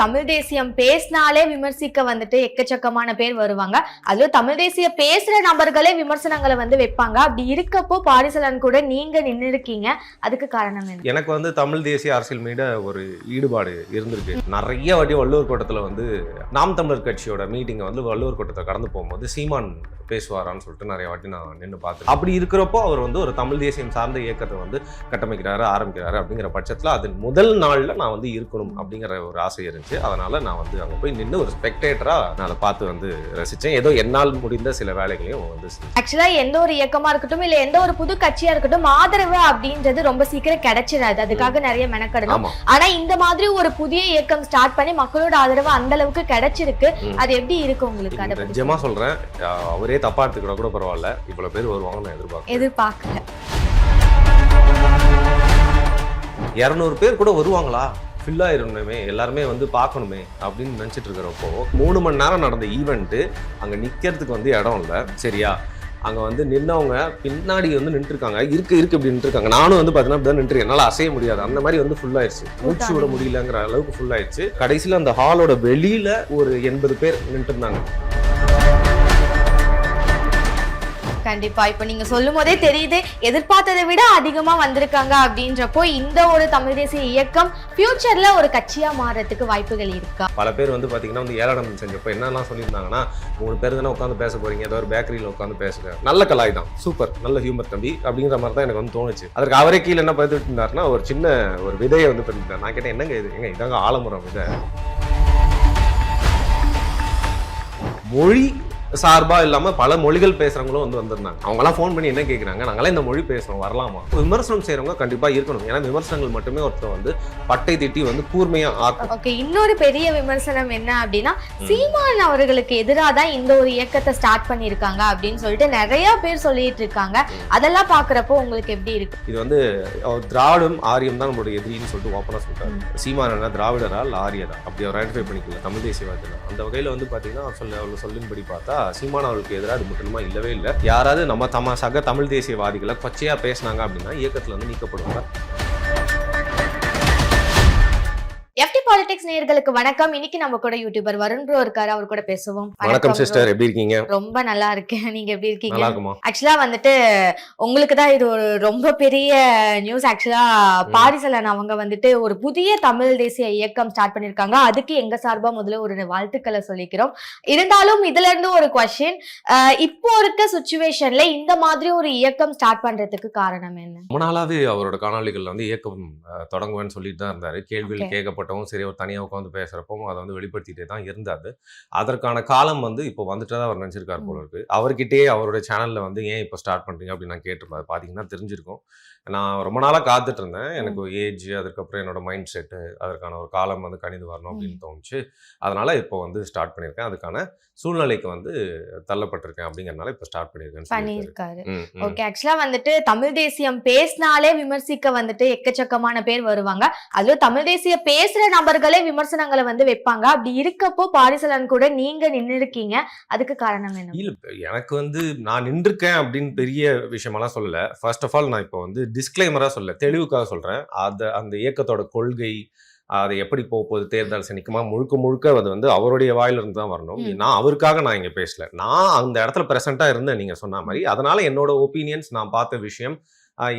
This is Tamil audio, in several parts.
தமிழ் தேசியம் பேசினாலே விமர்சிக்க வந்துட்டு எக்கச்சக்கமான பேர் வருவாங்க. அதுவும் தமிழ் தேசிய பேசுற நபர்களே விமர்சனங்களை வந்து வைப்பாங்க. அப்படி இருக்கப்போ பாரிசலன் கூட நீங்க நின்று இருக்கீங்க, அதுக்கு காரணம் என்ன? எனக்கு வந்து தமிழ் தேசிய அரசியல் மீது ஒரு ஈடுபாடு இருந்திருக்கு. நிறைய வாட்டி வள்ளுவர் கோட்டத்தில் வந்து நாம் தமிழர் கட்சியோட மீட்டிங்கை வந்து வள்ளுவர் கோட்டத்தை கடந்து போகும்போது சீமான் பேசுவாரான்னு சொல்லிட்டு நிறைய வாட்டி நான் நின்று பார்த்தேன். அப்படி இருக்கிறப்போ அவர் வந்து ஒரு தமிழ் தேசியம் சார்ந்த இயக்கத்தை வந்து கட்டமைக்கிறாரு, ஆரம்பிக்கிறாரு. அப்படிங்கிற பட்சத்தில் அது முதல் நாளில் நான் வந்து இருக்கணும் அப்படிங்கிற ஒரு ஆசை இருந்துச்சு. அதனால நான் வந்து அங்கே போய் நின்று ஒரு ஸ்பெக்டேட்டரா நான் அதை பார்த்து வந்து ரசித்தேன். ஏதோ என்னால் முடிந்த சில வேலைகளையும் வந்து ஆக்சுவலா எந்த ஒரு இயக்கமா இருக்கட்டும் இல்ல எந்த ஒரு புது கட்சியா இருக்கட்டும் ஆதரவு அப்படின்றது ரொம்ப சீக்கிரம் கிடைச்சிடாது. அதுக்காக நிறைய மெனக்கடணும். ஆனா இந்த மாதிரி ஒரு புதிய இயக்கம் ஸ்டார்ட் பண்ணி மக்களோட ஆதரவு அந்த அளவுக்கு கிடைச்சிருக்கு. அது எப்படி இருக்கு உங்களுக்கு? அதை நிஜமா சொல்றேன், அவரே தப்பா எடுத்துக்கிற கூட பரவாயில்ல, இவ்வளவு பேர் வருவாங்க நான் எதிர்பார்க்கல. 200 பேர் கூட வருவாங்களா, ஃபில் ஆயிருமே, எல்லாருமே வந்து பார்க்கணுமே அப்படின்னு நினச்சிட்டு இருக்கிறப்போ 3 மணி நேரம் நடந்த ஈவெண்ட்டு அங்கே நிற்கிறதுக்கு வந்து இடம் இல்லை. சரியா, அங்கே வந்து நின்னவங்க பின்னாடி வந்து நின்றுருக்காங்க, இருக்கு இப்படி நின்றுருக்காங்க. நானும் வந்து பார்த்தீங்கன்னா இப்படி தான் நின்று என்னால் அசைய முடியாது, அந்த மாதிரி வந்து ஃபுல் ஆயிடுச்சு, மூச்சு விட முடியலங்கிற அளவுக்கு ஃபுல் ஆயிடுச்சு. கடைசியில் அந்த ஹாலோட வெளியில ஒரு 80 பேர் நின்று இருந்தாங்க. கண்டிப்பா இப்ப நீங்க சொல்லும் போதே தெரியுது எதிர்பார்த்ததை விட அதிகமா வந்திருக்காங்க. அப்படின்றப்போ இந்த ஒரு தமிழ் தேசிய இயக்கம் ஃபியூச்சர்ல ஒரு கட்சியா மாறதுக்கு வாய்ப்புகள் இருக்கா? பல பேர் வந்து பாத்தீங்கன்னா வந்து ஏழாடம் செஞ்சப்போ என்னெல்லாம் சொல்லியிருந்தாங்கன்னா, 3 பேர் தானே உட்காந்து பேச போறீங்க, ஏதோ ஒரு பேக்கரியில் உட்காந்து பேசுங்க, நல்ல கலாய் தான், சூப்பர், நல்ல ஹியூமர் தம்பி அப்படிங்கிற மாதிரி தான் எனக்கு வந்து தோணுச்சு. அதற்கு அவரே கீழே என்ன பதிவிட்டு இருந்தாருன்னா, ஒரு சின்ன ஒரு விதையை வந்து பதிவிட்டார். நான் கேட்டேன், என்னங்க இது? எங்க இதாங்க ஆலமரம் விதை. மொழி சார்பா இல்லாம பல மொழிகள் பேசுறவங்களும் வந்து வந்திருந்தாங்க. அவங்க எல்லாம் ஃபோன் பண்ணி என்ன கேட்குறாங்க, நாங்களாம் இந்த மொழி பேசுறோம், வரலாமா? விமர்சனம் செய்யறவங்க கண்டிப்பா இருக்கணும். ஏன்னா விமர்சனங்கள் மட்டுமே ஒருத்தர் வந்து பட்டை திட்டி வந்து கூர்மையா ஆக்கும். ஓகே, இன்னொரு பெரிய விமர்சனம் என்ன அப்படின்னா, சீமான் அவர்களுக்கு எதிராக தான் இந்த ஒரு இயக்கத்தை ஸ்டார்ட் பண்ணியிருக்காங்க அப்படின்னு சொல்லிட்டு நிறைய பேர் சொல்லிட்டு இருக்காங்க. அதெல்லாம் பாக்குறப்போ உங்களுக்கு எப்படி இருக்கு? இது வந்து திராவிடம் ஆரியம் தான் நம்மளுடைய எதிரின்னு சொல்லிட்டு ஓப்பனா சொல்றாரு. சீமான் என்ன திராவிடரா இல்ல ஆரியரா அப்படி அவர் ஐடென்டிஃபை பண்ணிக்கல தமிழ் தேசியவாதிகள். அந்த வகையில வந்து பாத்தீங்கன்னா அவர் சொல்லின்படி பார்த்தா சீமான் அவர்களுக்கு எதிராக அது முற்றிலுமா இல்லவே இல்லை. யாராவது நம்ம சக தமிழ் தேசியவாதிகளை பச்சையா பேசினாங்க அப்படின்னா இயக்கத்துல வந்து நீக்கப்படுவாங்க. எஃப்டி பாலிடிக்ஸ் நேயர்களுக்கு வணக்கம். இன்னைக்கு நம்ம கூட யூடியூபர் வருண் ப்ரோ இருக்காரு, அவர் கூட பேசுவோம். வணக்கம் சிஸ்டர், எப்படி இருக்கீங்க? ரொம்ப நல்லா இருக்கேன், நீங்க எப்படி இருக்கீங்க? நல்லா இருக்குமா? ஆக்சுவலா வந்துட்டு உங்களுக்கு தான் இது ஒரு ரொம்ப பெரிய நியூஸ். ஆக்சுவலா பாரிசலன் அவங்க வந்துட்டு ஒரு புதிய தமிழ் தேசிய இயக்கம் ஸ்டார்ட் பண்ணிருக்காங்க. அதுக்கு எங்க சார்பா முதல்ல ஒரு வாழ்த்துக்களை சொல்லிக்கிறோம். இருந்தாலும் இதுல இருந்து ஒரு குவெஸ்டின், இப்போ இருக்க சிச்சுவேஷன்ல இந்த மாதிரி ஒரு இயக்கம் ஸ்டார்ட் பண்றதுக்கு காரணம் என்ன? ரொம்ப நாளாவே அவரோட காணொலிகள்ல வந்து இயக்கம் தொடங்குவேன்னு சொல்லிட்டு தான் இருந்தாரு. கேள்விகள் கேட்கப்பட்டவும் சரி, அவர் தனியாக உட்காந்து பேசுறப்போ அதை வந்து வெளிப்படுத்திட்டே தான் இருந்தாரு. அதற்கான காலம் வந்து இப்போ வந்துட்டு தான் அவர் நினைச்சிருக்காரு போல இருக்கு. அவர்கிட்டயே அவரோட சேனல்ல வந்து ஏன் இப்போ ஸ்டார்ட் பண்றீங்க அப்படின்னு நான் கேட்டிருந்தேன். பாத்தீங்கன்னா தெரிஞ்சிருக்கும். நான் ரொம்ப நாளாக காத்துட்டு இருந்தேன். எனக்கு ஏஜ், அதுக்கப்புறம் என்னோட மைண்ட் செட்டு, அதற்கான ஒரு காலம் வந்து கணிந்து வரணும் அப்படின்னு தோணுச்சு. அதனால இப்போ வந்து ஸ்டார்ட் பண்ணியிருக்கேன். அதுக்கான சூழ்நிலைக்கு வந்து தள்ளப்பட்டிருக்கேன் அப்படிங்கறதுனால இப்போ ஸ்டார்ட் பண்ணியிருக்காரு. ஓகே, ஆக்சுவலா வந்துட்டு தமிழ் தேசியம் பேசினாலே விமர்சிக்க வந்துட்டு எக்கச்சக்கமான பேர் வருவாங்க. அதுவும் தமிழ் தேசிய பேசுற நபர்களே விமர்சனங்களை வந்து வைப்பாங்க. அப்படி இருக்கப்போ பாரிசலன் கூட நீங்க நின்று இருக்கீங்க, அதுக்கு காரணம் என்ன? இல்ல, எனக்கு வந்து நான் நின்றுருக்கேன் அப்படின்னு பெரிய விஷயமெல்லாம் சொல்லல. ஃபர்ஸ்ட் ஆஃப் ஆல் நான் இப்போ வந்து டிஸ்க்ளைமரா சொல்ல, தெளிவுக்காக சொல்றேன். அந்த இயக்கத்தோட கொள்கை, அதை எப்படி போகுது, தேர்தல் நிற்குமா, முழுக்க அது வந்து அவருடைய வாயிலிருந்து தான் வரணும். நான் அவருக்காக நான் இங்கே பேசல, நான் அந்த இடத்துல ப்ரெசென்ட்டாக இருந்தேன் நீங்க சொன்ன மாதிரி. அதனால என்னோட ஒப்பீனியன்ஸ், நான் பார்த்த விஷயம்,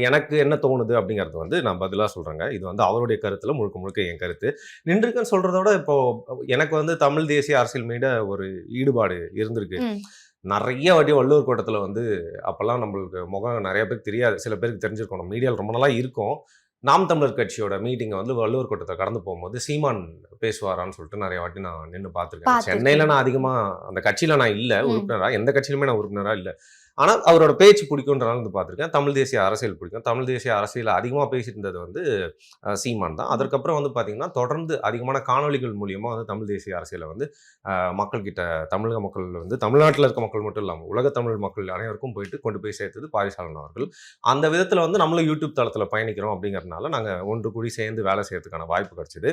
எனக்கு என்ன தோணுது அப்படிங்கிறது வந்து நான் பதிலாக சொல்கிறேங்க. இது வந்து அவருடைய கருத்தில் முழுக்க என் கருத்து. நின்றுருக்குன்னு சொல்கிறதோட இப்போ எனக்கு வந்து தமிழ் தேசிய அரசியல் மீது ஒரு ஈடுபாடு இருந்திருக்கு. நிறைய வாட்டி வள்ளுவர் கோட்டத்தில் வந்து அப்போல்லாம் நம்மளுக்கு முகம் நிறைய பேருக்கு தெரியாது, சில பேருக்கு தெரிஞ்சிருக்கோம், நம்ம மீடியாவில் ரொம்ப நாளாக இருக்கும். நாம் தமிழர் கட்சியோட மீட்டிங்கை வந்து வள்ளுவர் கோட்டத்தை கடந்து போகும்போது சீமான் பேசுவாரான்னு சொல்லிட்டு நிறைய வாட்டி நான் நின்று பார்த்துருக்கேன். சென்னையில் நான் அதிகமாக அந்த கட்சியில் நான் இல்லை உறுப்பினராக, எந்த கட்சியிலுமே நான் உறுப்பினராக இல்லை. ஆனால் அவரோட பேச்சு பிடிக்கும்ன்றனால வந்து பார்த்துருக்கேன். தமிழ் தேசிய அரசியல் பிடிக்கும். தமிழ் தேசிய அரசியல் அதிகமாக பேசிட்டு இருந்தது வந்து சீமான் தான். அதற்கப்புறம் வந்து பார்த்திங்கன்னா தொடர்ந்து அதிகமான காணொலிகள் மூலியமாக வந்து தமிழ் தேசிய அரசியலை வந்து மக்கள்கிட்ட, தமிழக மக்கள் வந்து தமிழ்நாட்டில் இருக்க மக்கள் மட்டும் இல்லாமல் உலக தமிழ் மக்கள் அனைவருக்கும் கொண்டு போய் சேர்த்தது பாரிசாலன் அவர்கள். அந்த விதத்தில் வந்து நம்மளும் யூடியூப் தளத்தில் பயணிக்கிறோம் அப்படிங்கிறதுனால நாங்கள் ஒன்று கூடி சேர்ந்து வேலை செய்யறதுக்கான வாய்ப்பு கிடைச்சிது.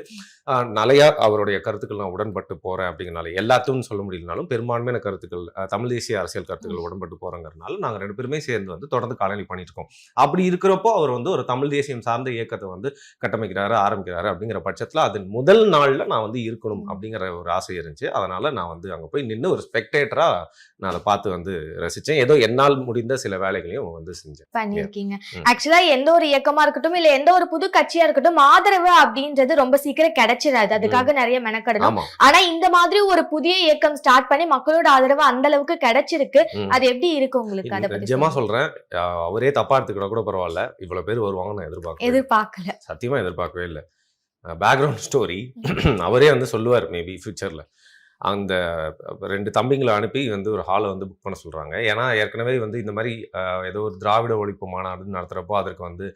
நிறையா அவருடைய கருத்துக்கள் நான் உடன்பட்டு போகிறேன் அப்படிங்கிறனால, எல்லாத்தையும் சொல்ல முடியலனாலும் பெரும்பான்மையான கருத்துக்கள், தமிழ் தேசிய அரசியல் கருத்துக்கள் உடன்பட்டு போகிறேங்க. அப்படின்றதுனால நாங்க 2 பேருமே சேர்ந்து வந்து தொடர்ந்து காலனி பண்ணிட்டு இருக்கோம். அப்படி இருக்கிறப்போ அவர் வந்து ஒரு தமிழ் தேசியம் சார்ந்த இயக்கத்தை வந்து கட்டமைக்கிறாரு, ஆரம்பிக்கிறாரு அப்படிங்கிற பட்சத்துல அது முதல் நாள்ல நான் வந்து இருக்கணும் அப்படிங்கிற ஒரு ஆசை இருந்துச்சு. அதனால நான் வந்து அங்க போய் நின்னு ஒரு ஸ்பெக்டேட்டரா நான் அதை பார்த்து வந்து ரசிச்சேன். ஏதோ என்னால் முடிந்த சில வேலைகளையும் வந்து செஞ்சேன். பண்ணிருக்கீங்க. ம். ஆக்சுவலா எந்த ஒரு இயக்கமா இருக்கட்டும் இல்ல எந்த ஒரு புது கட்சியா இருக்கட்டும் ஆதரவு அப்படின்றது ரொம்ப சீக்கிரம் கிடைச்சிடாது. அதுக்காக நிறைய மெனக்கடணும். ஆமா. ஆனா இந்த மாதிரி ஒரு புதிய இயக்கம் ஸ்டார்ட் பண்ணி மக்களோட ஆதரவு அந்த அளவுக்கு கிடைச்சிருக்கு. ம். அது எப்படி இருக்கு உங்களுக்கு? அத பத்தி நிஜமா சொல்லுங்க. சொல்றேன். அவரே தப்பா எடுத்துக்கிட்டா கூட பரவாயில்ல. இவ்வளவு பேர் வருவாங்கன்னு நான் எதிர்பார்க்கவே இல்ல. எதிர்பார்க்கல. சத்தியமா எதிர்பார்க்கவே இல்ல. பேக்ரவுண்ட் ஸ்டோரி அவரே வந்து சொல்லுவார் மேபி ஃபியூச்சர்ல. அந்த 2 தம்பிங்கள அனுப்பி வந்து ஒரு ஹாலை வந்து புக் பண்ண சொல்றாங்க. ஏன்னா ஏற்கனவே வந்து இந்த மாதிரி ஏதோ ஒரு திராவிட ஒழிப்பு மாநாடு நடத்துறப்போ அதற்கு வந்து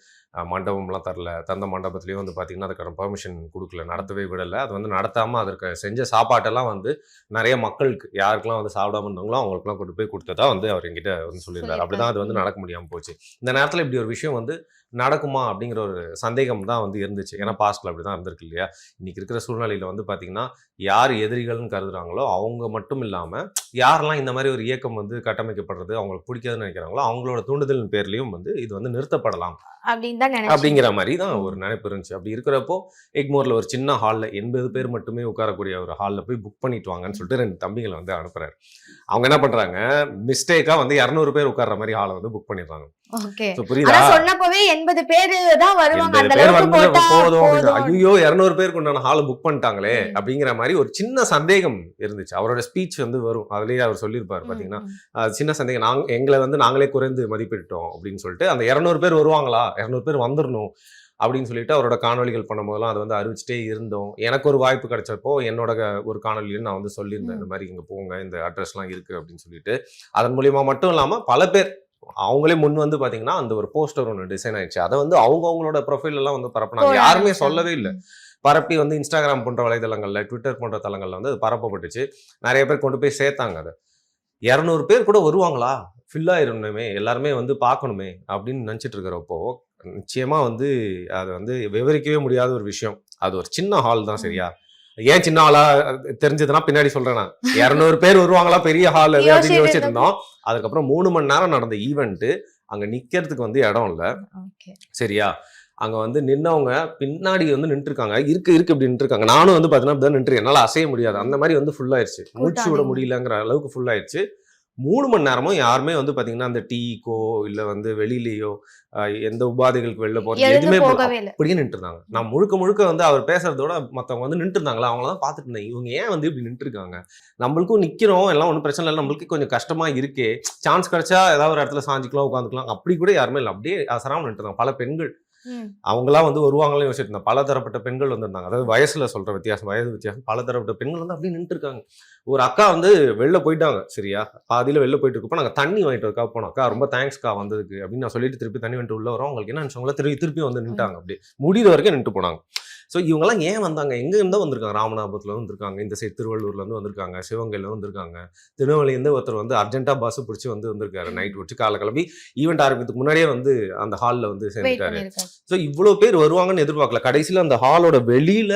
மண்டபம்லாம் தரல. தந்த மண்டபத்திலயும் வந்து பார்த்தீங்கன்னா அதுக்கான பெர்மிஷன் கொடுக்கல, நடத்தவே விடல. அது வந்து நடத்தாம அதற்கு செஞ்ச சாப்பாட்டெல்லாம் வந்து நிறைய மக்களுக்கு யாருக்கெல்லாம் வந்து சாப்பிடாம இருந்தாங்களோ அவங்களுக்குலாம் கொண்டு போய் கொடுத்ததா வந்து அவர் என்கிட்ட வந்து சொல்லியிருந்தார். அப்படிதான் அது வந்து நடக்க முடியாம போச்சு. இந்த நேரத்தில் இப்படி ஒரு விஷயம் வந்து நடக்குமா அப்படிங்கிற ஒரு சந்தேகம் தான் வந்து இருந்துச்சு. ஏன்னா பாஸ்ட்ல அப்படிதான் இருந்திருக்கு இல்லையா? இன்னைக்கு இருக்கிற சூழ்நிலையில வந்து பார்த்தீங்கன்னா யார் எதிரிகள்னு கருதுறாங்களோ அவங்க மட்டும் இல்லாம யாரெல்லாம் இந்த மாதிரி ஒரு இயக்கம் வந்து கட்டமைக்கப்படுறது அவங்களுக்கு பிடிக்காதுன்னு நினைக்கிறாங்களோ அவங்களோட தூண்டுதலின் பேர்லயும் வந்து இது வந்து நிறுத்தப்படலாம் அப்படின்னு தான் நினைச்சேன். அப்படிங்கிற மாதிரி தான் ஒரு நினைப்பு இருந்துச்சு. அப்படி இருக்கிறப்போ எக்மோர்ல ஒரு சின்ன ஹால்ல 80 பேர் மட்டுமே உட்காரக்கூடிய ஒரு ஹால்ல போய் புக் பண்ணிட்டு வாங்கன்னு சொல்லிட்டு 2 தம்பிகளை வந்து அனுப்புறாரு. அவங்க என்ன பண்றாங்க, மிஸ்டேக்கா வந்து 200 பேர் உட்கார்ற மாதிரி ஹாலை வந்து புக் பண்ணிடுறாங்க. ஓகே. So, புரியுதா? ஆனா சொன்னப்பவே 80 பேர் தான் வருவாங்க. 80 அந்த பேர் அளவுக்கு வந்து போட்டா போதும் அப்படின்னு. போதும். ஐயோ 200 பேருக்கு உண்டான ஹாலை புக் பண்ணிட்டாங்களே ம். அப்படிங்கிற மாதிரி ஒரு சின்ன சந்தேகம் இருந்துச்சு. அவரோட ஸ்பீச் வந்து வரும், அதுலயே அவர் சொல்லியிருப்பாரு பாத்தீங்கன்னா. சின்ன சந்தேகம், எங்களை வந்து நாங்களே குறைந்து மதிப்பிட்டோம் அப்படின்னு சொல்லிட்டு அந்த 200 பேர் வருவாங்களா, 200 பேர் வந்துடணும் அப்படின்னு சொல்லிட்டு அவரோட காணொலிகள் பண்ணும்போதெல்லாம் அதை வந்து அறிவிச்சிட்டே இருந்தோம். எனக்கு ஒரு வாய்ப்பு கிடைச்சப்போ என்னோட ஒரு காணொலியில் நான் வந்து சொல்லியிருந்தேன், இந்த மாதிரி இங்க போங்க, இந்த அட்ரஸ்லாம் இருக்கு அப்படின்னு சொல்லிட்டு. அதன் மூலியமா மட்டும் இல்லாம பல பேர் அவங்களே முன் வந்து பாத்தீங்கன்னா அந்த ஒரு போஸ்டர் ஒன்று டிசைன் ஆயிடுச்சு. அதை வந்து அவங்களோட ப்ரொஃபைல் எல்லாம் வந்து பரப்புனாங்க. யாருமே சொல்லவே இல்லை. பரப்பி வந்து இன்ஸ்டாகிராம் போன்ற வலைதளங்கள்ல, ட்விட்டர் போன்ற தளங்கள்ல வந்து அது பரப்பப்பட்டுச்சு. நிறைய பேர் கொண்டு போய் சேர்த்தாங்க. அதை 200 பேர் கூட வருவாங்களா, ஃபில் ஆயிருமே, எல்லாருமே வந்து பார்க்கணுமே அப்படின்னு நினைச்சிட்டு இருக்கிறப்போ நிச்சயமா வந்து அதை வந்து விவரிக்கவே முடியாத ஒரு விஷயம். அது ஒரு சின்ன ஹால் தான். சரியா? ஏன் சின்ன ஹாலா தெரிஞ்சதுன்னா பின்னாடி சொல்றேன். நான் 200 பேர் வருவாங்களா பெரிய ஹால் அது அப்படின்னு யோசிச்சுட்டு இருந்தோம். அதுக்கப்புறம் 3 மணி நேரம் நடந்த ஈவெண்ட். அங்க நிக்கிறதுக்கு வந்து இடம் இல்ல. சரியா? அங்க வந்து நின்னவங்க பின்னாடி வந்து நின்று இருக்காங்க. இருக்கு அப்படின்னு இருக்காங்க. நானும் வந்து பாத்தீங்கன்னா நின்று என்னால அசைய முடியாது. அந்த மாதிரி வந்து ஃபுல் ஆயிடுச்சு. மூச்சு விட முடியலங்கிற அளவுக்கு ஃபுல் ஆயிடுச்சு. 3 மணி நேரமும் யாருமே வந்து பாத்தீங்கன்னா அந்த டீக்கோ இல்ல வந்து வெளியிலயோ எந்த உபாதைகளுக்கு வெளில போறது எதுவுமே அப்படியே நின்று இருந்தாங்க. நான் முழுக்க வந்து அவர் பேசுறதோட மத்தவங்க வந்து நின்று இருந்தாங்களா, அவங்களதான் பாத்துட்டு இருந்தேன். இவங்க ஏன் வந்து இப்படி நின்று இருக்காங்க, நம்மளுக்கும் நிக்கிறோம், எல்லாம் ஒன்றும் பிரச்சனை இல்லை, நம்மளுக்கு கொஞ்சம் கஷ்டமா இருக்கே, சான்ஸ் கிடைச்சா ஏதாவது ஒரு இடத்துல சாஞ்சிக்கலாம், உட்காந்துக்கலாம், அப்படி கூட யாருமே இல்லை. அப்படியே அசராம நின்று இருந்தாங்க. பல பெண்கள் அவங்களாம் வந்து வருவாங்களே யோசிச்சுட்டு இருந்தாங்க. பல தரப்பட்ட பெண்கள் வந்திருந்தாங்க. அதாவது வயசுல சொல்ற வித்தியாசம், வயது வித்தியாசம். பல தரப்பட்ட பெண்கள் வந்து அப்படியே நின்று இருக்காங்க. ஒரு அக்கா வந்து வெளில போயிட்டாங்க. சரியா? பாதியில வெளில போயிட்டு இருக்கப்போ நாங்க தண்ணி வாங்கிட்டு இருக்கா போனோம். அக்கா ரொம்ப தேங்க்ஸ்க்கா வந்ததுக்கு அப்படின்னு நான் சொல்லிட்டு திருப்பி தண்ணி வந்துட்டு உள்ள வரோம். அவங்களுக்கு என்ன நினைச்சவங்களா திருப்பி வந்து நின்ட்டாங்க. அப்படியே முடிகிற வரைக்கும் நின்று போனாங்க. ஸோ இவங்கெல்லாம் ஏன் வந்தாங்க, எங்க இருந்தா வந்திருக்காங்க, ராமநாதபுரத்துல வந்திருக்காங்க, இந்த சைடு திருவள்ளூர்ல இருந்து வந்திருக்காங்க, சிவகங்கையில வந்திருக்காங்க, திருநெல்வேலியிருந்து ஒருத்தர் வந்து அர்ஜென்ட்டா பஸ் பிடிச்சி வந்திருக்காரு. நைட் வச்சு காலை கிளம்பி ஈவெண்ட் ஆரம்பிக்கிறதுக்கு முன்னாடியே வந்து அந்த ஹாலில் வந்து சேர்ந்துட்டாரு. ஸோ இவ்வளோ பேர் வருவாங்கன்னு எதிர்பார்க்கல. கடைசியில் அந்த ஹாலோட வெளியில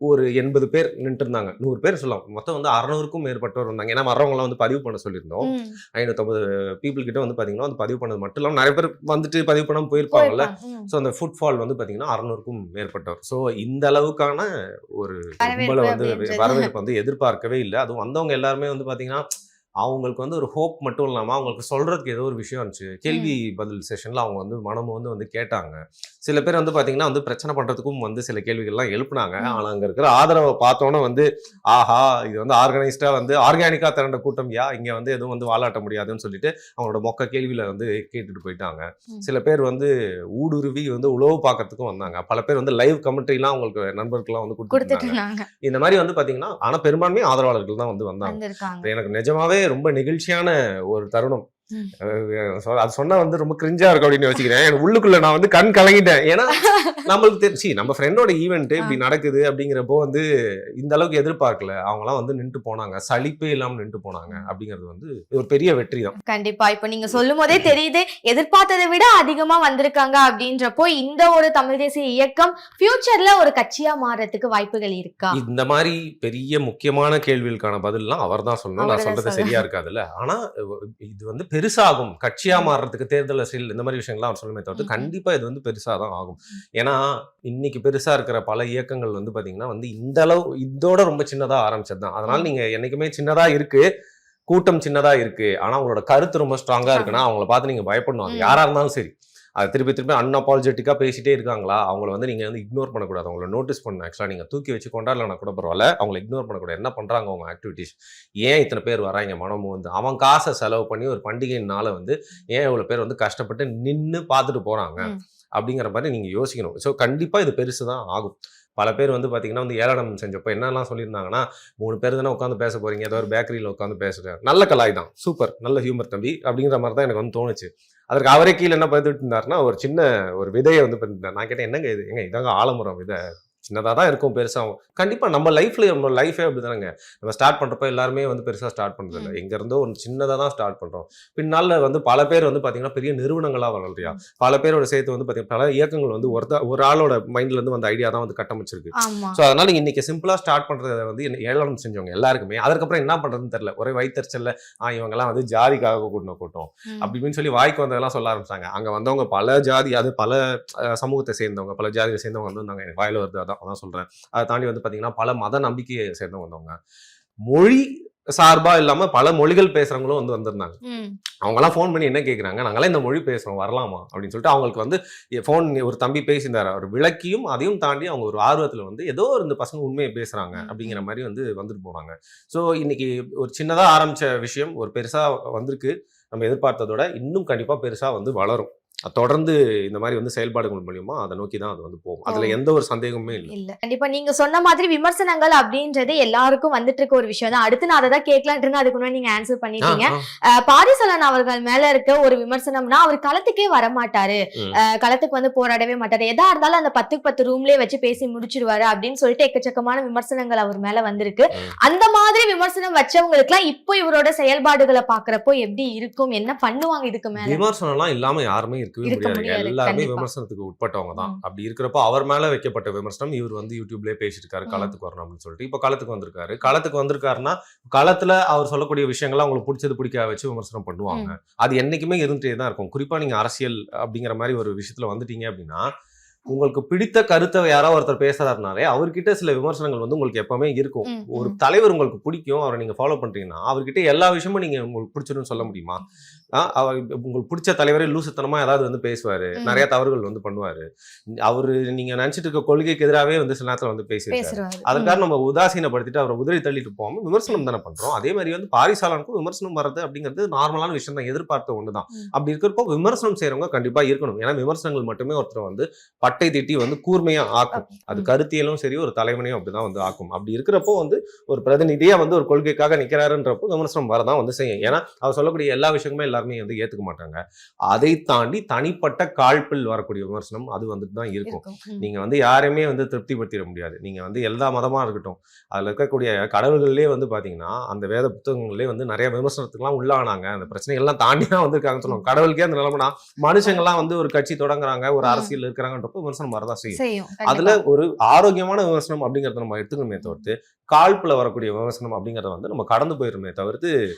ஒரு 80 பேர் நின்று இருந்தாங்க. 100 பேர் சொல்லலாம். மொத்தம் வந்து 600க்கும் மேற்பட்டவர் வந்தாங்க. ஏன்னா வர்றவங்களாம் வந்து பதிவு பண்ண சொல்லியிருந்தோம். 550 பீப்புள் கிட்ட வந்து பாத்தீங்கன்னா வந்து பதிவு பண்ணது மட்டும் இல்லாமல் நிறைய பேர் வந்துட்டு பதிவு பண்ணாம போயிருப்பாங்கல்ல. ஸோ அந்த ஃபுட்ஃபால் வந்து பாத்தீங்கன்னா 600க்கும் மேற்பட்டவர். ஸோ இந்த அளவுக்கான ஒரு கும்பலை வந்து வரவேற்பு வந்து எதிர்பார்க்கவே இல்லை. அதுவும் வந்தவங்க எல்லாருமே வந்து பாத்தீங்கன்னா அவங்களுக்கு வந்து ஒரு ஹோப் மட்டும் இல்லாம அவங்களுக்கு சொல்றதுக்கு ஏதோ ஒரு விஷயம் இருந்துச்சு. கேள்வி பதில் செஷன்ல அவங்க வந்து மனமும் வந்து கேட்டாங்க. சில பேர் வந்து பாத்தீங்கன்னா வந்து பிரச்சனை பண்றதுக்கும் வந்து சில கேள்விகள்லாம் எழுப்புனாங்க. ஆனா அங்க இருக்கிற ஆதரவை பார்த்தோன்னே வந்து ஆஹா, இது வந்து ஆர்கனைஸ்டா வந்து ஆர்கானிக்கா திரண்ட கூட்டம், இங்க வந்து எதுவும் வந்து வாலாட்ட முடியாதுன்னு சொல்லிட்டு அவங்களோட மொக்க கேள்வியில வந்து கேட்டுட்டு போயிட்டாங்க. சில பேர் வந்து ஊடுருவி வந்து உழவு பார்க்கறதுக்கும் வந்தாங்க. பல பேர் வந்து லைவ் கமெண்ட்ரிலாம் அவங்களுக்கு நண்பர்கள்லாம் வந்து கொடுத்துட்டாங்க. இந்த மாதிரி வந்து பாத்தீங்கன்னா ஆனா பெரும்பான்மை ஆதரவாளர்கள் தான் வந்து வந்தாங்க. எனக்கு நிஜமாவே ரொம்ப நெகிழ்ச்சியான ஒரு தருணம். அது சொன்னா வந்து ரொம்ப கிரிஞ்சா இருக்கும் அப்படின்னு யோசிக்கிறேன். உள்ளுக்குள்ள நான் வந்து கண் கலங்கிட்டேன். ஏன்னா நம்மளுக்கு தெரிஞ்சு நம்ம ஃப்ரெண்டோட ஈவெண்ட் இப்படி நடக்குது அப்படிங்கிறப்போ வந்து இந்த அளவுக்கு எதிர்பார்க்கல. அவங்கலாம் வந்து நின்று போனாங்க, சலிப்பே இல்லாம நின்று போனாங்க. அப்படிங்கிறது வந்து ஒரு பெரிய வெற்றி தான். கண்டிப்பா. இப்ப நீங்க சொல்லும் போதே தெரியுது, எதிர்பார்த்ததை விட அதிகமா வந்திருக்காங்க அப்படின்றப்போ இந்த ஒரு தமிழ் தேசிய இயக்கம் ஃபியூச்சர்ல ஒரு கட்சியா மாறதுக்கு வாய்ப்புகள் இருக்கா? இந்த மாதிரி பெரிய முக்கியமான கேள்விகளுக்கான பதில்லாம் அவர் தான் சொல்லணும். நான் சொல்றது சரியா இருக்காதுல்ல. ஆனா இது வந்து பெருசாகும், கட்சியா மாறுறதுக்கு தேர்தல் அரசியல் இந்த மாதிரி விஷயங்கள்லாம் அவர் சொல்லுமே தவிர்த்து கண்டிப்பா இது வந்து பெருசா தான் ஆகும். ஏன்னா இன்னைக்கு பெருசா இருக்கிற பல இயக்கங்கள் வந்து பாத்தீங்கன்னா வந்து இந்த அளவு இதோட ரொம்ப சின்னதா ஆரம்பிச்சது தான். அதனால நீங்க என்னைக்குமே சின்னதா இருக்கு, கூட்டம் சின்னதா இருக்கு, ஆனா உங்களோட கருத்து ரொம்ப ஸ்ட்ராங்கா இருக்குன்னா அவங்கள பார்த்து நீங்க பயப்படணும். அது யாரா இருந்தாலும் சரி. அது திருப்பி அன்அப்பாலஜெட்டிக்கா பேசிட்டே இருக்காங்களா, அவங்கள வந்து நீங்க வந்து இக்னோர் பண்ணக்கூடாது. அவங்கள நோட்டீஸ் பண்ணணும். ஆக்சுவலா நீங்க தூக்கி வச்சு கொண்டாடலன்னா கூட பரவாயில்ல, அவங்கள இக்னோர் பண்ணக்கூடாது. என்ன பண்றாங்க அவங்க ஆக்டிவிட்டிஸ், ஏன் இத்தனை பேர் வராங்க மனமும் வந்து அவன் காசை செலவு பண்ணி ஒரு பண்டிகைனால வந்து ஏன் இவ்வளவு பேர் வந்து கஷ்டப்பட்டு நின்னு பார்த்துட்டு போறாங்க அப்படிங்கிற மாதிரி நீங்க யோசிக்கணும். ஸோ கண்டிப்பா இது பெருசு தான் ஆகும். பல பேர் வந்து பார்த்தீங்கன்னா வந்து ஏளனம் செஞ்சப்போ என்னெல்லாம் சொல்லியிருந்தாங்கன்னா, 3 பேர் தானே உட்காந்து பேச போறீங்க, ஏதோ ஒரு பேக்கரியில் உட்காந்து பேசுறேன், நல்ல கலாய் தான், சூப்பர், நல்ல ஹியூமர் தம்பி அப்படிங்கிற மாதிரி தான் எனக்கு வந்து தோணுச்சு. அதற்கு அவரே கீழே என்ன பதிவிட்டு இருந்தாருன்னா, ஒரு சின்ன ஒரு விதையை வந்து பண்ணிருந்தார். நான் கேட்டேன், என்னங்க இது, எங்க இதாங்க ஆலமரம் விதை, சின்னதாக தான் இருக்கும், பெருசாகும். கண்டிப்பா நம்ம லைஃப்ல நம்ம லைஃபே அப்படிதானங்க. நம்ம ஸ்டார்ட் பண்றப்ப எல்லாருமே வந்து பெருசா ஸ்டார்ட் பண்றது இல்லை, எங்க இருந்தோ ஒரு சின்னதாக தான் ஸ்டார்ட் பண்றோம். பின்னால வந்து பல பேர் வந்து பாத்தீங்கன்னா பெரிய நிறுவனங்களா வளர்றியா, பல பேரோட சேர்த்து வந்து பாத்தீங்கன்னா பல இயக்கங்கள் வந்து ஒரு ஆளோட மைண்ட்ல இருந்து வந்து ஐடியா தான் வந்து கட்டமைச்சிருக்கு. ஸோ அதனால நீங்க இன்னைக்கு சிம்பிளா ஸ்டார்ட் பண்றதை வந்து ஏளனம் செஞ்சவங்க எல்லாருக்குமே அதுக்கப்புறம் என்ன பண்றதுன்னு தெரியல. ஒரே வயிற்றுச்சல்ல இவங்க எல்லாம் வந்து ஜாதிக்காக கூட்டம் அப்படின்னு சொல்லி வாய்க்கு வந்ததெல்லாம் சொல்ல ஆரம்பிச்சாங்க. அங்க வந்தவங்க பல ஜாதி, அது பல சமூகத்தை சேர்ந்தவங்க, பல ஜாதியை சேர்ந்தவங்க வந்து வந்தாங்க. எனக்கு வாயில வருது அதான் சொல்றேன். அதை தாண்டி வந்து பாத்தீங்கன்னா பல மத நம்பிக்கையை சேர்ந்தவங்க வந்தவங்க, மொழி சார்பா இல்லாம பல மொழிகள் பேசுறவங்களும் வந்து வந்திருந்தாங்க. அவங்க எல்லாம் போன் பண்ணி என்ன கேட்கறாங்க, நாங்களாம் இந்த மொழி பேசுறோம் வரலாமா அப்படின்னு சொல்லிட்டு அவங்களுக்கு வந்து போன் ஒரு தம்பி பேசியிருந்தாரு. அவர் விளக்கியும் அதையும் தாண்டி அவங்க ஒரு ஆர்வத்துல வந்து ஏதோ இந்த பசங்க உண்மையை பேசுறாங்க அப்படிங்கிற மாதிரி வந்து வந்துட்டு போனாங்க. ஸோ இன்னைக்கு ஒரு சின்னதா ஆரம்பிச்ச விஷயம் ஒரு பெருசா வந்திருக்கு. நம்ம எதிர்பார்த்ததோட இன்னும் கண்டிப்பா பெருசா வந்து வளரும். தொடர்ந்து இந்த மாதிரி வந்து செயல்பாடுகள் மூலியமா அதை நோக்கி தான் அது வந்து போகும். அதுல எந்த ஒரு சந்தேகமே இல்ல. கண்டிப்பா நீங்க சொன்ன மாதிரி விமர்சனங்கள் அப்படின்றது எல்லாருக்கும் வந்துட்டு இருக்க ஒரு விஷயம் தான். அடுத்து நான் அதை தான் கேட்கலான்ட்டு இருந்தேன், அதுக்கு முன்னாடி நீங்க ஆன்சர் பண்ணிட்டீங்க. பாரிசலன் அவர்கள் மேல இருக்க ஒரு விமர்சனம்னா, அவர் களத்துக்கே வரமாட்டாரு, களத்துக்கு வந்து போராடவே மாட்டாரு, எதா இருந்தாலும் அந்த 10 ரூம்லயே வச்சு பேசி முடிச்சிருவாரு அப்படின்னு சொல்லிட்டு எக்கச்சக்கமான விமர்சனங்கள் அவர் மேல வந்திருக்கு. அந்த மாதிரி விமர்சனம் வச்சவங்களுக்கு எல்லாம் இப்போ இவரோட செயல்பாடுகளை பாக்குறப்போ எப்படி இருக்கும், என்ன பண்ணுவாங்க இதுக்கு மேல? விமர்சனம் எல்லாம் இல்லாம யாருமே இருக்கவே முடியாது. எல்லாருமே விமர்சனத்துக்கு உட்பட்டவங்க தான். அப்படி இருக்கிறப்போ அவர் மேல வைக்கப்பட்ட விமர்சனம், இவர் வந்து யூடியூப்லயே பேசிட்டு இருக்காரு களத்துக்கு வரணும் அப்படின்னு சொல்லிட்டு. இப்ப களத்துக்கு வந்திருக்காருன்னா களத்துல அவர் சொல்லக்கூடிய விஷயங்கள்லாம் அவங்களுக்கு பிடிச்சது பிடிக்காத வச்சு விமர்சனம் பண்ணுவாங்க. அது என்னைக்குமே இருந்துட்டே தான் இருக்கும். குறிப்பா நீங்க அரசியல் அப்படிங்கிற மாதிரி ஒரு விஷயத்துல வந்துட்டீங்க அப்படின்னா, உங்களுக்கு பிடித்த கருத்தை யாராவது ஒருத்தர் பேசுறாருனாலே அவர்கிட்ட சில விமர்சனங்கள் வந்து உங்களுக்கு எப்பவுமே இருக்கும். ஒரு தலைவர் உங்களுக்கு பிடிக்கும், அவரை நீங்க ஃபாலோ பண்றீங்கன்னா அவர்கிட்ட எல்லா விஷயமும் நீங்க உங்களுக்கு பிடிச்சிருன்னு சொல்ல முடியுமா? அவர் உங்களுக்கு பிடிச்ச தலைவரே லூசுத்தனமா ஏதாவது வந்து பேசுவாரு, நிறைய தவறுகள் வந்து பண்ணுவாரு. அவரு நீங்க நினைச்சிட்டு இருக்க கொள்கைக்கு எதிராகவே வந்து சில நேரத்துல வந்து பேசியிருக்காரு. அதற்காக நம்ம உதாசீனப்படுத்திட்டு அவரை உதறி தள்ளிட்டு போகாம விமர்சனம் தானே பண்றோம். அதே மாதிரி வந்து பாரிசாலனுக்கும் விமர்சனம் வர்றது அப்படிங்கிறது நார்மலான விஷயம் தான், எதிர்பார்த்த ஒண்ணுதான். அப்படி இருக்கிறப்போ விமர்சனம் செய்யறவங்க கண்டிப்பா இருக்கணும். ஏன்னா விமர்சனங்கள் மட்டுமே ஒருத்தர் வந்து பட்டை திட்டி வந்து கூர்மையா ஆக்கும். அது கருத்தியலும் சரி, ஒரு தலைவனையும் அப்படிதான் வந்து ஆக்கும். அப்படி இருக்கிறப்போ வந்து ஒரு பிரதிநிதியா வந்து ஒரு கொள்கைக்காக நிக்கிறாருன்றப்போ விமர்சனம் வரதான் வந்து செய்யும். ஏன்னா அவர் சொல்லக்கூடிய எல்லா விஷயங்களுமே எல்லாருமே வந்து ஏத்துக்க மாட்டாங்க. அதை தாண்டி தனிப்பட்ட காழ்ப்பில் வரக்கூடிய விமர்சனம் அது வந்துட்டு தான் இருக்கும். நீங்க வந்து யாரையுமே வந்து திருப்திப்படுத்திட முடியாது. நீங்க வந்து எல்லா மதமா இருக்கட்டும், அதுல இருக்கக்கூடிய கடவுள்களே வந்து பாத்தீங்கன்னா அந்த வேத புத்தகங்களே வந்து நிறைய விமர்சனத்துக்குலாம் உள்ளானாங்க. அந்த பிரச்சனைகள்லாம் தாண்டி தான் வந்திருக்காங்கன்னு சொல்லுவாங்க. கடவுளுக்கே அந்த நிலைமைனா மனுஷங்கள்லாம் வந்து ஒரு கட்சி தொடங்குறாங்க, ஒரு அரசியல் இருக்கிறாங்கன்றப்போ விமர்சனம் வரதான் செய்யும். அதுல ஒரு ஆரோக்கியமான விமர்சனம் அப்படிங்கறத நம்ம எடுத்துக்கணுமே தவிர்த்து, காழ்ப்புல வரக்கூடிய விமர்சனம் அப்படிங்கறத வந்து நம்ம கடந்து போயிருமே தவிர்த்து,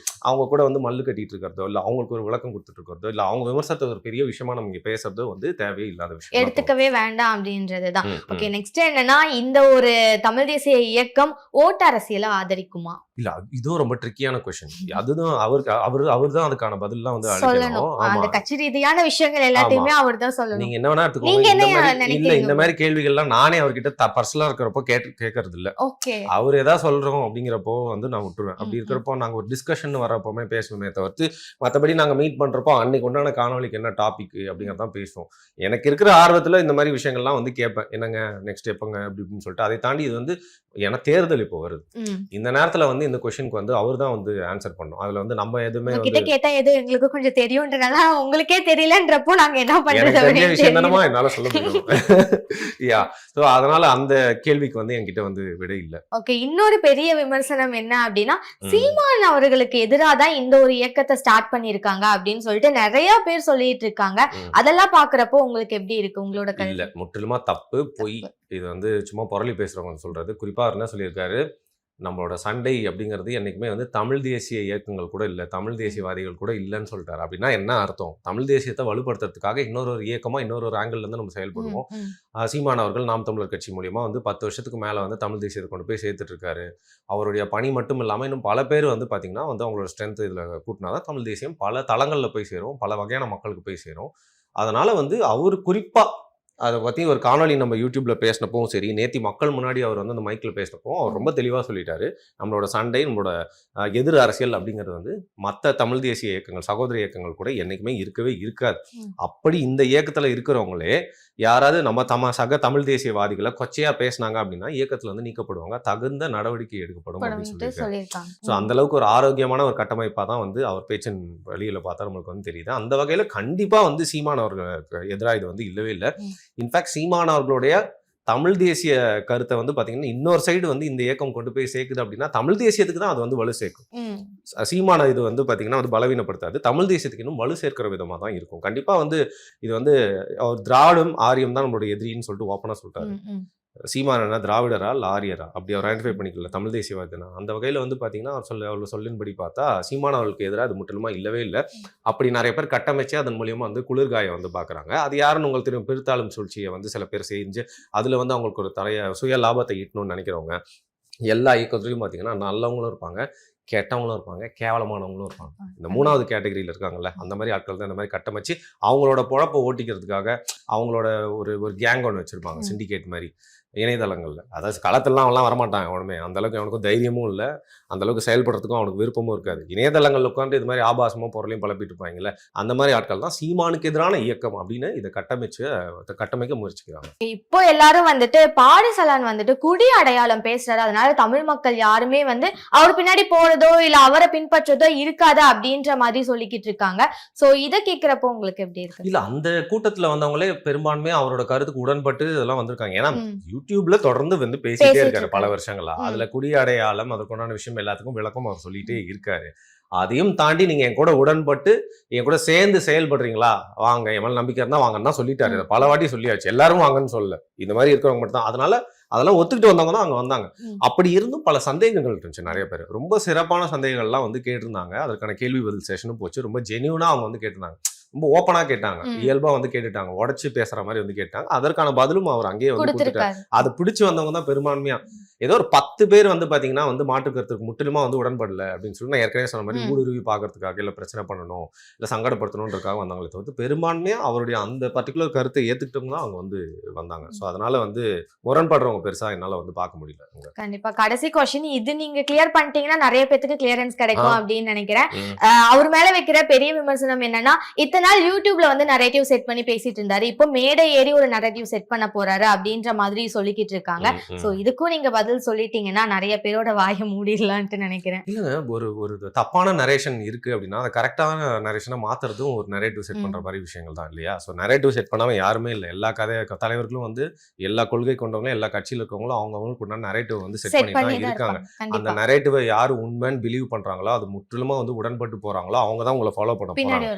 அவங்க கூட வந்து மல்லு கட்டிட்டு இருக்கிறதோ, இல்ல அவங்களுக்கு ஒரு விளக்கம் கொடுத்துட்டு இருக்கிறதோ, இல்ல அவங்க விமர்சனத்தை ஒரு பெரிய விஷயமா நம்ம இங்க பேசுறதோ வந்து தேவையே இல்லாத விஷயம், எடுத்துக்கவே வேண்டாம் அப்படின்றதுதான். ஓகே, நெக்ஸ்ட் என்னன்னா, இந்த ஒரு தமிழ் தேசிய இயக்கம் ஓட்டு அரசியலை ஆதரிக்குமா? இல்ல, இதுவும் ரொம்ப ட்ரிக்கியான கொஸ்டின். அதுதான் அவர் தான் அதுக்கான பதில்லாம் வந்து அளிக்கணும். அந்த கட்சி ரீதியான விஷயங்கள் எல்லாத்தையுமே அவர் தான் சொல்லணும். நீங்க என்ன வேணா எடுத்துக்கோங்க. இல்ல, இந்த மாதிரி கேள்விகள்லாம் நானே அவர்கிட்ட பர்சனலா இருக்கிறப்போ கேட்கறது இல்ல. அவர் ஏதாவது சொல்றோம் அப்படிங்கிறப்போ வந்து நான் விட்டுருவேன். அப்படி இருக்கிறப்போ நாங்க ஒரு டிஸ்கஷன் வரப்போமே பேசுவோமே தவிர்த்து, மற்றபடி நாங்க மீட் பண்றப்போ அன்னைக்கு உண்டான காணொலிக்கு என்ன டாபிக் அப்படிங்கறதான் பேசுவோம். எனக்கு இருக்கிற ஆர்வத்துல இந்த மாதிரி விஷயங்கள்லாம் வந்து கேட்பேன். என்னங்க நெக்ஸ்ட் எப்பங்க அப்படின்னு சொல்லிட்டு. அதை தாண்டி இது வந்து ஏன்னா தேர்தல் இப்போ வருது. இந்த நேரத்துல வந்து இந்த கொஸ்டினுக்கு வந்து அவர் தான் வந்து ஆன்சர் பண்ணணும். அதுல வந்து நம்ம எதுவுமே கிட்ட கேட்டா எது எங்களுக்கு கொஞ்சம் தெரியும்ன்றனால உங்களுக்கே தெரியலன்றப்போ நாங்க என்ன பண்றது அப்படிங்கிற விஷயம் தானமா என்னால சொல்ல முடியும். யா, சோ அதனால அந்த கேள்விக்கு வந்து என்கிட்ட வந்து விடை இல்ல. ஓகே, இன்னொரு பெரிய விமர்சனம் என்ன அப்படின்னா, சீமான் அவர்களுக்கு எதிராக தான் இந்த ஒரு இயக்கத்தை ஸ்டார்ட் பண்ணிருக்காங்க அப்படின்னு சொல்லிட்டு நிறைய பேர் சொல்லிட்டு இருக்காங்க. அதெல்லாம் பாக்குறப்போ உங்களுக்கு எப்படி இருக்கு உங்களோட கருத்து? இல்ல, முற்றிலுமா தப்பு, பொய். இது வந்து சும்மா புரளி பேசுறவங்க சொல்றது. குறிப்பா என்ன சொல்லியிருக்காரு, நம்மளோட சண்டை அப்படிங்கிறது என்னைக்குமே வந்து தமிழ் தேசிய இயக்கங்கள் கூட இல்லை, தமிழ் தேசியவாதிகள் கூட இல்லைன்னு சொல்லிட்டாரு. அப்படின்னா என்ன அர்த்தம்? தமிழ் தேசியத்தை வலுப்படுத்துறதுக்காக இன்னொரு இயக்கமா இன்னொரு ஆங்கிள் இருந்து நம்ம செயல்படுவோம். சீமான் அவர்கள் நாம் தமிழர் கட்சி மூலியமா வந்து 10 வருஷத்துக்கு மேல வந்து தமிழ் தேசியத்தை கொண்டு போய் சேர்த்துட்டு இருக்காரு. அவருடைய பணி மட்டும் இல்லாம இன்னும் பல பேர் வந்து பாத்தீங்கன்னா வந்து அவங்களோட ஸ்ட்ரென்த் இதுல கூட்டினாதான் தமிழ் தேசியம் பல தளங்கள்ல போய் சேரும், பல வகையான மக்களுக்கு போய் சேரும். அதனால வந்து அவர் குறிப்பா அதை பத்தி ஒரு காணொலி நம்ம யூடியூப்ல பேசினப்பவும் சரி, நேத்தி மக்கள் முன்னாடி அவர் வந்து அந்த மைக்ல பேசினப்போ அவர் ரொம்ப தெளிவா சொல்லிட்டாரு. நம்மளோட சண்டை, நம்மளோட எதிர் அரசியல் அப்படிங்கிறது வந்து மற்ற தமிழ் தேசிய இயக்கங்கள், சகோதர இயக்கங்கள் கூட என்னைக்குமே இருக்கவே இருக்காது. அப்படி இந்த இயக்கத்துல இருக்கிறவங்களே யாராவது நம்ம சக தமிழ் தேசியவாதிகளை கொச்சையா பேசினாங்க அப்படின்னா இயக்கத்துல வந்து நீக்கப்படுவாங்க, தகுந்த நடவடிக்கை எடுக்கப்படும் அப்படின்னு சொல்லியிருக்காங்க. ஸோ அந்த அளவுக்கு ஒரு ஆரோக்கியமான ஒரு கட்டமைப்பா தான் வந்து அவர் பேச்சின் வழியில பார்த்தா நம்மளுக்கு வந்து தெரியுது. அந்த வகையில கண்டிப்பா வந்து சீமான் அவர்களுக்கு எதிராக இது வந்து இல்லவே இல்லை. இன்ஃபேக்ட் சீமான் அவர்களுடைய தமிழ் தேசிய கருத்தை வந்து பாத்தீங்கன்னா இன்னொரு சைடு வந்து இந்த இயக்கம் கொண்டு போய் சேர்க்குது அப்படின்னா தமிழ் தேசியத்துக்கு தான் அது வந்து வலு சேர்க்கும். சீமான இது வந்து பாத்தீங்கன்னா வந்து பலவீனப்படுத்தாது, தமிழ் தேசியத்துக்கு இன்னும் வலு சேர்க்கிற விதமா தான் இருக்கும். கண்டிப்பா வந்து இது வந்து திராவிடம் ஆரியம் தான் நம்மளுடைய எதிரின்னு சொல்லிட்டு ஓப்பனா சொல்லிட்டாரு. சீமான் என்ன திராவிடரா இல்லை ஆரியரா அப்படி அவர் ஐடென்டிஃபை பண்ணிக்கல தமிழ் தேசியவாதினா. அந்த வகையில் வந்து பார்த்தீங்கன்னா அவர் சொல்லின்படி பார்த்தா சீமான் அவர்களுக்கு எதிராக அது முற்றிலுமா இல்லவே இல்லை. அப்படி நிறைய பேர் கட்டமைச்சு அதன் மூலியமா வந்து குளிர்காயை வந்து பார்க்குறாங்க. அது யாருன்னு உங்களுக்கு தெரியும், பிரித்தாளும் சூழ்ச்சியை வந்து சில பேர் செஞ்சு அதில் வந்து அவங்களுக்கு ஒரு சுய லாபத்தை ஈட்டணும்னு நினைக்கிறவங்க. எல்லா இயக்கத்துலையும் பார்த்தீங்கன்னா நல்லவங்களும் இருப்பாங்க, கெட்டவங்களும் இருப்பாங்க, கேவலமானவங்களும் இருப்பாங்க. இந்த 3வது கேட்டகரியில் இருக்காங்கல்ல, அந்த மாதிரி ஆட்கள் தான் இந்த மாதிரி கட்டமைச்சு அவங்களோட பொழப்பை ஓட்டிக்கிறதுக்காக அவங்களோட ஒரு கேங் ஒன்று வச்சிருப்பாங்க, சிண்டிகேட் மாதிரி இணையதளங்கள்ல. அதாவது களத்திலாம் அவன்லாம் வரமாட்டான் எவனுமே, அந்த அளவுக்கு அவனுக்கும் தைரியமும் இல்லை, அந்த அளவுக்கு செயல்படுறதுக்கும் அவனுக்கு விருப்பமும் இருக்காது. இணையதளங்கள் உட்காந்து இது மாதிரி ஆபாசமும் பொருளையும் பழப்பிட்டு இருப்பாங்கல்ல, அந்த மாதிரி ஆட்கள் தான் சீமானுக்கு எதிரான இயக்கம் அப்படின்னு இதை கட்டமைக்க முயற்சிக்கிறாங்க. இப்போ எல்லாரும் வந்துட்டு பாரிசலான் வந்துட்டு குடி அடையாளம் பேசுறாரு, அதனால தமிழ் மக்கள் யாருமே வந்து அவர் பின்னாடி போறதோ இல்ல அவரை பின்பற்றதோ இருக்காது அப்படின்ற மாதிரி சொல்லிக்கிட்டு இருக்காங்க. சோ இதை கேட்கிறப்போ உங்களுக்கு எப்படி இருக்கு? இல்ல, அந்த கூட்டத்துல வந்தவங்களே பெரும்பான்மையா அவரோட கருத்துக்கு உடன்பட்டு இதெல்லாம் வந்திருக்காங்க. ஏன்னா யூடியூப்ல தொடர்ந்து வந்து பேசிட்டே இருக்காரு பல வருஷங்களா. அதுல குடி அடையாளம் அதுக்குண்டான விஷயம் எல்லாத்துக்கும் விளக்கம் அவர் சொல்லிட்டே இருக்காரு. அதையும் தாண்டி நீங்க என் கூட உடன்பட்டு என் கூட சேர்ந்து செயல்படுறீங்களா, வாங்க, என் மேல நம்பிக்கை இருந்தா வாங்கன்னா சொல்லிட்டாரு. பல வாட்டி சொல்லியாச்சு, எல்லாரும் வாங்கன்னு சொல்லல, இந்த மாதிரி இருக்கிறவங்க மட்டும் தான். அதனால அதெல்லாம் ஒத்துக்கிட்டு வந்தவங்க தான் அங்க வந்தாங்க. அப்படி இருந்தும் பல சந்தேகங்கள் இருந்துச்சு. நிறைய பேர் ரொம்ப சிறப்பான சந்தேகங்கள்லாம் வந்து கேட்டிருந்தாங்க. அதற்கான கேள்வி பதில் செஷனும் போச்சு. ரொம்ப ஜெனியூனா அவங்க வந்து கேட்டிருந்தாங்க, ரொம்ப ஓப்பனா கேட்டாங்க, இயல்பா வந்து கேட்டுட்டாங்க, உடச்சு பேசுற மாதிரி வந்து கேட்டாங்க. அதற்கான பதிலும் அவர் அங்கேயே வந்து கொடுத்துட்டாரு. அதை பிடிச்சு வந்தவங்க தான் பெரும்பான்மையா. ஏதோ ஒரு 10 பேர் வந்து பாத்தீங்கன்னா வந்து மாற்று கருத்துக்கு முற்றிலுமா வந்து உடன்படல அப்படின்னு சொல்லி நான் ஏற்கனவே சொன்ன மாதிரி ஊடுருவி பாக்குறதுக்காக இல்ல பிரச்சனை பண்ணணும் இல்ல சங்கடப்படுத்தணும்ன்றதுக்காக வந்தாங்களே தவிர்த்து பெரும்பான்மையா அவருடைய அந்த பர்டிகுலர் கருத்தை ஏத்துக்கிட்டோம்னா அவங்க வந்து வந்தாங்க. சோ அதனால வந்து முரண்படுறவங்க பெருசா என்னால வந்து பார்க்க முடியல. கண்டிப்பா கடைசி கொஸ்டின் இது, நீங்க கிளியர் பண்ணிட்டீங்கன்னா நிறைய பேருக்கு கிளியரன்ஸ் கிடைக்கும் அப்படின்னு நினைக்கிறேன். அவர் மேல வைக்கிற பெரிய விமர்சனம் என்னன்னா, இத்தனை நாள் யூடியூப்ல வந்து நரேட்டிவ் செட் பண்ணி பேசிட்டு இருந்தாரு, இப்போ மேடை ஏறி ஒரு நரேட்டிவ் செட் பண்ண போறாரு அப்படின்ற மாதிரி சொல்லிக்கிட்டு இருக்காங்க. சோ இதுக்கும் நீங்க பதில் சொல்லிட்டீங்கன்னா நிறைய பேரோட வாயை மூடிடலான்ட்டு நினைக்கிறேன். இல்ல, ஒரு தப்பான நரேஷன் இருக்கு அப்படின்னா அதை கரெக்டான நரேஷனை மாத்துறதும் ஒரு நரேட்டிவ் செட் பண்ற மாதிரி விஷயங்கள் தான் இல்லையா? ஸோ நரேட்டிவ் செட் பண்ணாம யாருமே இல்லை. எல்லா தலைவர்களும் வந்து எல்லா கொள்கை கொண்டவங்களும் எல்லா கட்சியில் இருக்கவங்களும் அவங்களுக்கு நரேட்டிவ் வந்து செட் பண்ணி தான் இருக்காங்க. அந்த நரேட்டிவை யாரு உண்மைன்னு பிலீவ் பண்றாங்களோ, அது முற்றிலுமா வந்து உடன்பட்டு போறாங்களோ அவங்க தான் உங்களை ஃபாலோ பண்ண போறாங்க.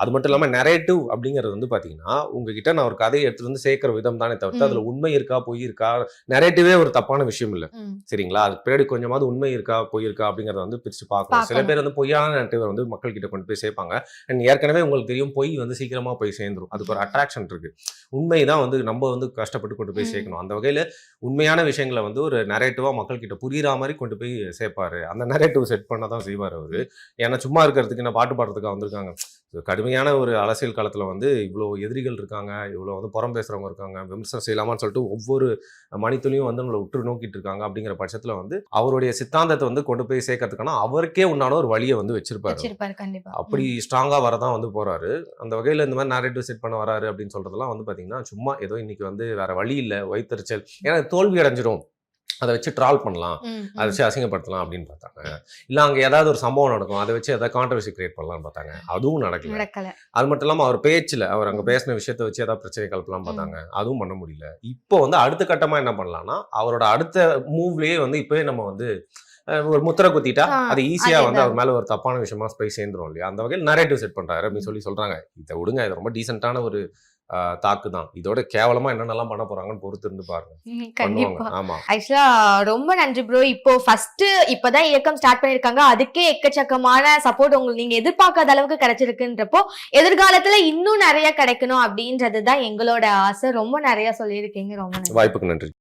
அது மட்டும் இல்லாம நரேட்டிவ் அப்படிங்கிறது வந்து பாத்தீங்கன்னா உங்ககிட்ட நான் ஒரு கதையை எடுத்துட்டு வந்து சேர்க்கிற விதம் தானே தவிர்த்து அதுல உண்மை இருக்கா பொய் இருக்கா, நரேட்டிவே ஒரு தப்பான விஷயம் இல்லை சரிங்களா? அதுக்கு பின்னாடி கொஞ்சமாவது உண்மை இருக்கா பொய் இருக்கா அப்படிங்கறத வந்து பிரிச்சு பார்க்கணும். சில பேர் வந்து பொய்யான நரேட்டிவ் வந்து மக்கள் கிட்ட கொண்டு போய் சேர்ப்பாங்க. ஏற்கனவே உங்களுக்கு தெரியும் பொய் வந்து சீக்கிரமா போய் சேர்ந்துரும், அதுக்கு ஒரு அட்ராக்ஷன் இருக்கு. உண்மைதான் வந்து நம்ம வந்து கஷ்டப்பட்டு கொண்டு போய் சேர்க்கணும். அந்த வகையில உண்மையான விஷயங்களை வந்து ஒரு நரேட்டிவா மக்கள் கிட்ட புரியுற மாதிரி கொண்டு போய் சேர்ப்பாரு. அந்த நரேட்டிவ் செட் பண்ணதான் செய்வார் அவரு. ஏன்னா சும்மா இருக்கிறதுக்கு என்ன பாட்டு பாடுறதுக்காக வந்திருக்காங்க. கடுமையான ஒரு அரசியல் காலத்துல வந்து இவ்வளவு எதிரிகள் இருக்காங்க, இவ்வளவு வந்து புறம் பேசுறவங்க இருக்காங்க, விமர்சனம் செய்யலாமான்னு சொல்லிட்டு ஒவ்வொரு மனிதனையும் வந்து உங்களை உற்று நோக்கிட்டு இருக்காங்க. அப்படிங்கிற பட்சத்துல வந்து அவருடைய சித்தாந்தத்தை வந்து கொண்டு போய் சேர்க்கறதுக்கான அவருக்கே உண்டான ஒரு வழியை வந்து வச்சிருப்பாரு. அப்படி ஸ்ட்ராங்கா வரதான் வந்து போறாரு. அந்த வகையில இந்த மாதிரி நரேட்டிவ் செட் பண்ண வராரு அப்படின்னு சொல்றதெல்லாம் வந்து பாத்தீங்கன்னா சும்மா ஏதோ இன்னைக்கு வந்து வேற வழி இல்லை, வைத்தறிச்சல், ஏன்னா தோல்வி அடைஞ்சிடும், அதை வச்சு ட்ரால் பண்ணலாம், அதை வச்சு அசிங்கப்படுத்தலாம் அப்படின்னு பார்த்தாங்க. இல்லை அங்கே ஏதாவது ஒரு சம்பவம் நடக்கும், அதை வச்சு ஏதாவது கான்ட்ரவர்சி கிரியேட் பண்ணலாம்னு பார்த்தாங்க, அதுவும் நடக்கல. அது மட்டும் இல்லாமல் அவர் பேச்சில் அவர் அங்கே பேசின விஷயத்த வச்சு ஏதாவது பிரச்சனை கலப்பலாம் பார்த்தாங்க, அதுவும் பண்ண முடியல. இப்போ வந்து அடுத்த கட்டமாக என்ன பண்ணலாம்னா அவரோட அடுத்த மூவ்லேயே வந்து இப்போயே நம்ம வந்து ஒரு முத்திரை குத்திட்டா அது ஈஸியா வந்து அவர் மேல ஒரு தப்பான விஷயமா போய் சேர்ந்துரும் இல்லையா? அந்த வகையில் நரேட்டிவ் செட் பண்றாரு அப்படின்னு சொல்றாங்க. இதை விடுங்க, இது ரொம்ப டீசென்டான ஒரு தாக்கு தான். இதோட கேவலமா என்னென்னலாம் பண்ண போறாங்கன்னு பொறுத்து இருந்து பாருங்க. பண்ணுவாங்க. கண்டிப்பா. ஆமா. ஆக்சுவலா ரொம்ப நன்றி ப்ரோ. இப்போ ஃபர்ஸ்ட் இப்பதான் இயக்கம் ஸ்டார்ட் பண்ணிருக்காங்க. அதுக்கே எக்கச்சக்கமான சப்போர்ட் உங்களுக்கு நீங்க எதிர்பார்க்காத அளவுக்கு கிடைச்சிருக்குன்றப்போ எதிர்காலத்துல இன்னும் நிறைய கிடைக்கணும் அப்படின்றது தான் எங்களோட ஆசை. ரொம்ப நிறைய சொல்லியிருக்கீங்க. ரொம்ப நன்றி. வாய்ப்புக்கு நன்றி.